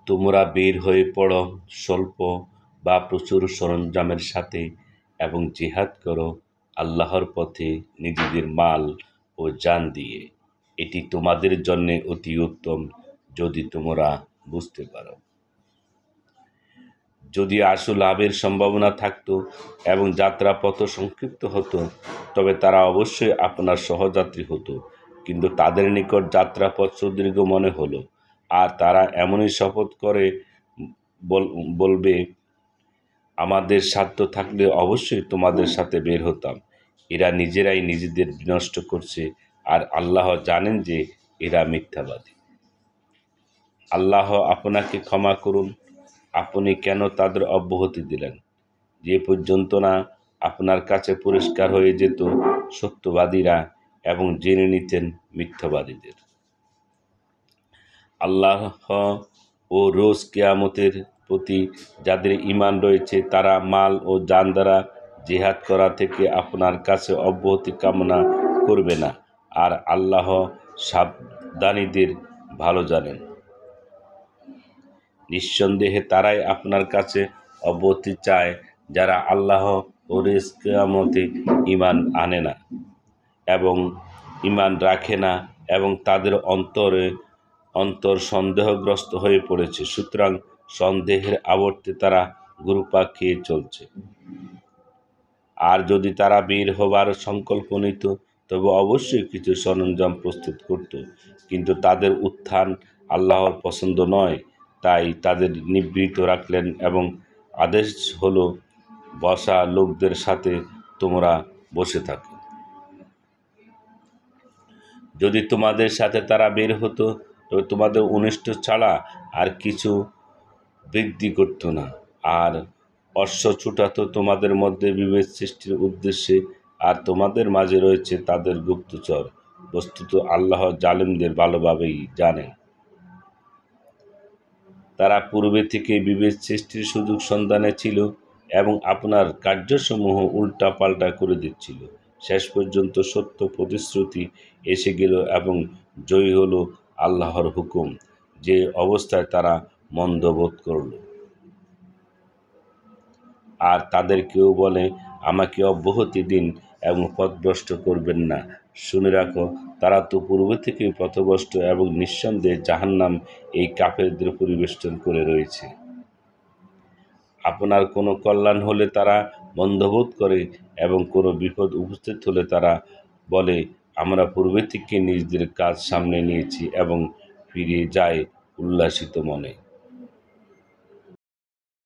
তোমরা বের হয়ে পড়ো স্বল্প বা প্রচুর সরঞ্জামের সাথে এবং জিহাদ করো আল্লাহর পথে নিজেদের মাল ও জান দিয়ে। এটি তোমাদের জন্য অতি উত্তম যদি তোমরা বুঝতে পারো। যদি আশু লাভের সম্ভাবনা থাকত এবং যাত্রাপথ সংক্ষিপ্ত হতো তবে তারা অবশ্যই আপনার সহযাত্রী হতো, কিন্তু তাদের নিকট যাত্রাপথ সুদীর্ঘ মনে হলো আর তারা এমনই শপথ করে বলবে, আমাদের সাধ্য থাকলে অবশ্যই তোমাদের সাথে বের হতাম। এরা নিজেরাই নিজেদের বিনষ্ট করছে আর আল্লাহ জানেন যে এরা মিথ্যাবাদী। আল্লাহ আপনাকে ক্ষমা করুন, আপনি কেন তাদের অব্যাহতি দিলেন যে পর্যন্ত না আপনার কাছে পরিষ্কার হয়ে যেত সত্যবাদীরা এবং জেনে নিতেন মিথ্যাবাদীদের। আল্লাহ ও রোজ কিয়ামতের প্রতি যাদের ঈমান রয়েছে তারা মাল ও জান দ্বারা জিহাদ করা থেকে আপনার কাছে অব্যাহতি কামনা করবে না, আর আল্লাহ সাবধানীদের ভালো জানেন। নিঃসন্দেহে তারাই আপনার কাছে অব্যাহতি চায় যারা আল্লাহ ও রোজ কিয়ামতে ঈমান আনে না এবং ঈমান রাখে না এবং তাদের অন্তর সন্দেহগ্রস্ত হয়ে পড়েছে, সুতরাং সন্দেহের আবর্তে তারা ঘুরপাক খেয়ে চলছে। আর যদি তারা বের হবার সংকল্প নিত তবে অবশ্যই কিছু সরঞ্জাম প্রস্তুত করত, কিন্তু তাদের উত্থান আল্লাহর পছন্দ নয়, তাই তাদের নিবৃত্ত রাখলেন এবং আদেশ হলো, বসা লোকদের সাথে তোমরা বসে থাকো। যদি তোমাদের সাথে তারা বের হতো তবে তোমাদের অনিষ্ট ছাড়া আর কিছু বৃদ্ধি করত না, আর অশ্ব ছুটাত তোমাদের মধ্যে বিভেদ সৃষ্টির উদ্দেশ্যে, আর তোমাদের মাঝে রয়েছে তাদের গুপ্তচর। বস্তুত আল্লাহ জালিমদের ভালোভাবেই জানেন। তারা পূর্বে থেকে বিভেদ সৃষ্টির সুযোগ সন্ধানে ছিল এবং আপনার কার্যসমূহ উল্টা পাল্টা করে দিচ্ছিল। শেষ পর্যন্ত সত্য প্রতিশ্রুতি এসে গেল এবং জয়ী হলো আল্লাহর হুকুম, যে অবস্থায় তারা মন্দ বোধ করল। আর তাদের কেউ বলে, আমাকে অব্যাহতি দিন এবং পথভ্রষ্ট করবেন না। শুনে রাখো, তারা তো পূর্ব থেকেই পথভ্রষ্ট এবং নিঃসন্দেহে জাহান্নাম এই কাফেরদের পরিবেষ্টন করে রয়েছে। আপনার কোনো কল্যাণ হলে তারা মন্দবোধ করে এবং কোনো বিপদ উপস্থিত হলে তারা বলে, আমরা পূর্বে থেকে নিজেদের কাজ সামনে নিয়েছি এবং ফিরে যায় উল্লাসিত মনে।